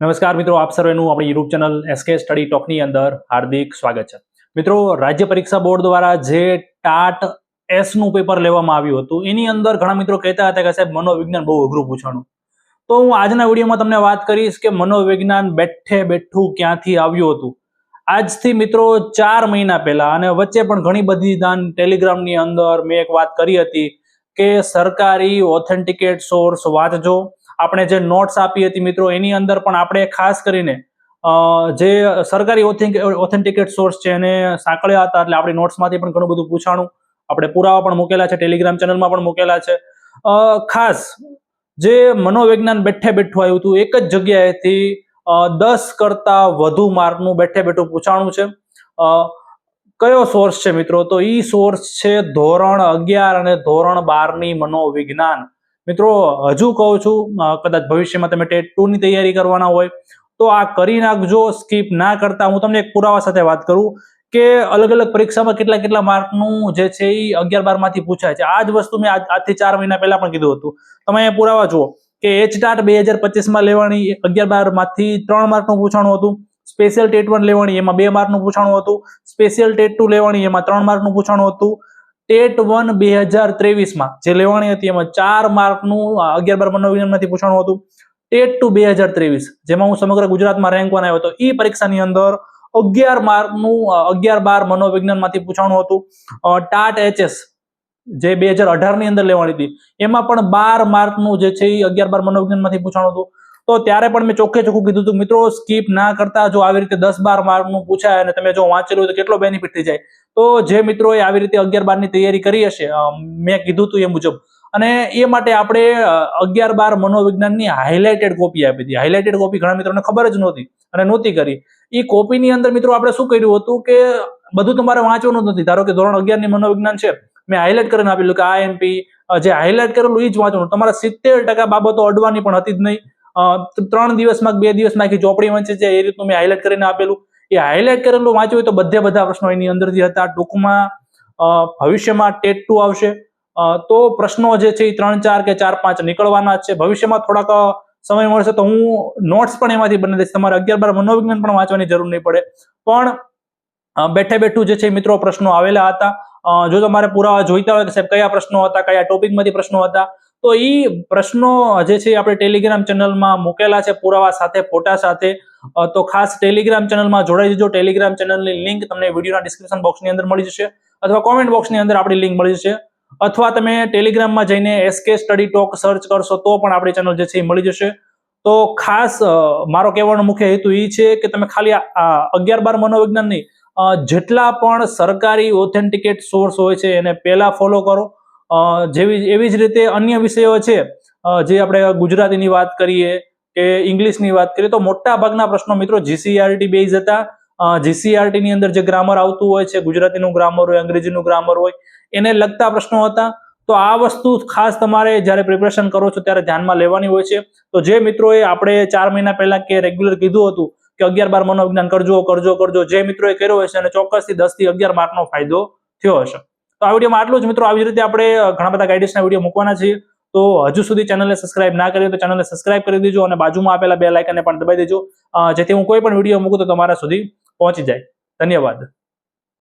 નમસ્કાર મિત્રો, આપ સર્વેનું આપણી યુટ્યુબ ચેનલ એસકે સ્ટડી ટોકની અંદર હાર્દિક સ્વાગત છે. મિત્રો, રાજ્ય પરીક્ષા બોર્ડ દ્વારા જે ટાટ એસ નું પેપર લેવામાં આવ્યું હતું એની અંદર ઘણા મિત્રો કહેતા હતા કે સાહેબ મનોવિજ્ઞાન બહુ અઘરું પૂછાણું. તો હું આજના વિડીયોમાં તમને વાત કરીશ કે મનોવિજ્ઞાન બેઠે બેઠું ક્યાંથી આવ્યું હતું. આજથી મિત્રો 4 મહિના પહેલા, અને વચ્ચે પણ ઘણી બધી ટેલિગ્રામની અંદર મેં એક વાત કરી હતી કે સરકારી ઓથેન્ટિકેટ સોર્સ વાંચજો. આપણે જે નોટ્સ આપી હતી મિત્રો એની અંદર પણ આપણે ખાસ કરીને જે સરકારી ઓથેન્ટિકેટ સોર્સ છે એને સાંકળ્યા હતા, એટલે આપણી નોટ્સમાંથી પણ ઘણું બધું પૂછાણું. આપણે પુરાવા પણ મૂકેલા છે, ટેલિગ્રામ ચેનલમાં પણ મૂકેલા છે. ખાસ જે મનોવિજ્ઞાન બેઠે બેઠું આવ્યું હતું, એક જ જગ્યાએથી 10 કરતા વધુ માર્કનું બેઠે બેઠું પૂછાણું છે. કયો સોર્સ છે મિત્રો? તો ઈ સોર્સ છે ધોરણ 11 અને ધોરણ 12 ની મનોવિજ્ઞાન. મિત્રો હજુ કહું છું, કદાચ ભવિષ્યમાં તમે ટેટ 2 ની તૈયારી કરવાના હોય તો આ કરી નાખજો, સ્કીપ ના કરતા. હું તમને એક પુરાવા સાથે વાત કરું કે અલગ અલગ પરીક્ષામાં કેટલા માર્કનું જે છે એ 11-12 માંથી પૂછાય છે. આ જ વસ્તુ મેં આજથી 4 મહિના પહેલા પણ કીધું હતું. તમે અહીંયા પુરાવા જુઓ કે HTAT 2025 માં લેવાની 11-12 માંથી 3 માર્કનું પૂછાણું હતું. સ્પેશિયલ ટેટ 1 લેવાની એમાં 2 માર્કનું પૂછાણું હતું. સ્પેશિયલ ટેટ 2 લેવાની એમાં 3 માર્કનું પૂછાણું હતું. ટેટ 1 2023 માં જે લેવાની હતી એમાં 4 માર્કનું 11-12 મનોવિજ્ઞાનમાંથી પૂછાણું હતું. ટેટ 2 2023 જેમાં હું સમગ્ર ગુજરાતમાં રેન્ક 1 આવ્યો હતો, એ પરીક્ષાની અંદર 11 માર્કનું 11-12 મનોવિજ્ઞાનમાંથી પૂછાણું હતું. ટાટ HS જે 2018 ની અંદર લેવાની હતી એમાં પણ 12 માર્કનું જે છે એ 11-12 મનોવિજ્ઞાનમાંથી પૂછાણું હતું. તો ત્યારે પણ મેં ચોખ્ખે ચોખ્ખું કીધું હતું મિત્રો, સ્કીપ ના કરતા. જો આવી રીતે 10-12 માર્કનું પૂછાય અને તમે જો વાંચેલું હોય તો કેટલો બેનિફિટ થઈ જાય. તો જે મિત્રોએ આવી રીતે 11-12 ની તૈયારી કરી હશે, મેં કીધું હતું એ મુજબ, અને એ માટે આપણે 11-12 મનોવિજ્ઞાનની હાઇલાઇટેડ કોપી આપી હતી. હાઇલાઇટેડ કોપી ઘણા મિત્રોને ખબર જ નહોતી અને નહોતી કરી. એ કોપીની અંદર મિત્રો આપણે શું કર્યું હતું કે બધું તમારે વાંચવાનું નથી. ધારો કે ધોરણ 11 ની મનોવિજ્ઞાન છે, મેં હાઇલાઇટ કરીને આપેલું કે IMP જે હાઇલાઇટ કરેલું એ જ વાંચવાનું. તમારા 70% બાબતો અડવાની પણ હતી જ નહીં. 3 દિવસમાં 2 દિવસમાં આખી ચોપડી વાંચી જાય એ રીતનું મેં હાઇલાઇટ કરીને આપેલું. એ હાઇલાઇટ કરેલું વાંચ્યું હોય તો બધા પ્રશ્નો એની અંદરથી હતા. ટૂંકમાં ભવિષ્યમાં ટેટ 2 આવશે તો પ્રશ્નો જે છે એ 3, 4 કે 4, 5 નીકળવાના જ છે. ભવિષ્યમાં થોડાક સમય મળશે તો હું નોટ્સ પણ એમાંથી બનાવી દઈશ. તમારે 11-12 મનોવિજ્ઞાન પણ વાંચવાની જરૂર નહીં પડે. પણ બેઠે બેઠું જે છે મિત્રો પ્રશ્નો આવેલા હતા. જો તમારે પુરાવા જોઈતા હોય કે સાહેબ કયા પ્રશ્નો હતા, કયા ટોપિકમાંથી પ્રશ્નો હતા, તો એ પ્રશ્નો જે છે આપણે ટેલિગ્રામ ચેનલમાં મૂકેલા છે પુરાવા સાથે, ફોટા સાથે. તો ખાસ ટેલિગ્રામ ચેનલમાં જોડાઈ જજો. ટેલિગ્રામ ચેનલની લિંક તમને વિડીયોના ડિસ્ક્રિપ્શન બોક્સની અંદર મળી જશે, અથવા કોમેન્ટ બોક્સની અંદર આપણી લિંક મળી જશે, અથવા તમે ટેલિગ્રામમાં જઈને SK સ્ટડી ટોક સર્ચ કરશો તો પણ આપણી ચેનલ જે છે એ મળી જશે. તો ખાસ મારો કહેવાનો મુખ્ય હેતુ એ છે કે તમે ખાલી 11-12 મનોવિજ્ઞાન નહીં, જેટલા પણ સરકારી ઓથેન્ટિકેટ સોર્સ હોય છે એને પહેલા ફોલો કરો. એવી જ રીતે અન્ય વિષયો છે, જે આપણે ગુજરાતીની વાત કરીએ કે ઇંગ્લિશની વાત કરીએ તો મોટા ભાગના પ્રશ્નો મિત્રો GCERT બેઝ હતા. GCERT ની અંદર જે ગ્રામર આવતું હોય છે, ગુજરાતીનું ગ્રામર હોય, અંગ્રેજીનું ગ્રામર હોય, એને લગતા પ્રશ્નો હતા. તો આ વસ્તુ ખાસ તમારે જ્યારે પ્રિપરેશન કરો છો ત્યારે ધ્યાનમાં લેવાની હોય છે. તો જે મિત્રોએ આપણે 4 મહિના પહેલા કે રેગ્યુલર કીધું હતું કે 11-12 મનોવિજ્ઞાન કરજો, જે મિત્રોએ કર્યો હશે અને ચોક્કસથી 10 થી 11 માર્કનો ફાયદો થયો હશે. તો આ વિડીયોમાં આટલું જ મિત્રો. આવી રીતે આપણે ઘણા બધા ગાઈડન્સના વિડીયો મૂકવાના છીએ. તો હજુ સુધી ચેનલને સબસ્ક્રાઇબ ના કરી તો ચેનલને સબસ્ક્રાઇબ કરી દેજો, અને બાજુમાં આપેલા બેલ આઇકનને પણ દબાવી દેજો, જેથી હું કોઈ પણ વિડીયો મૂકું તો તમારા સુધી પહોંચી જાય. ધન્યવાદ.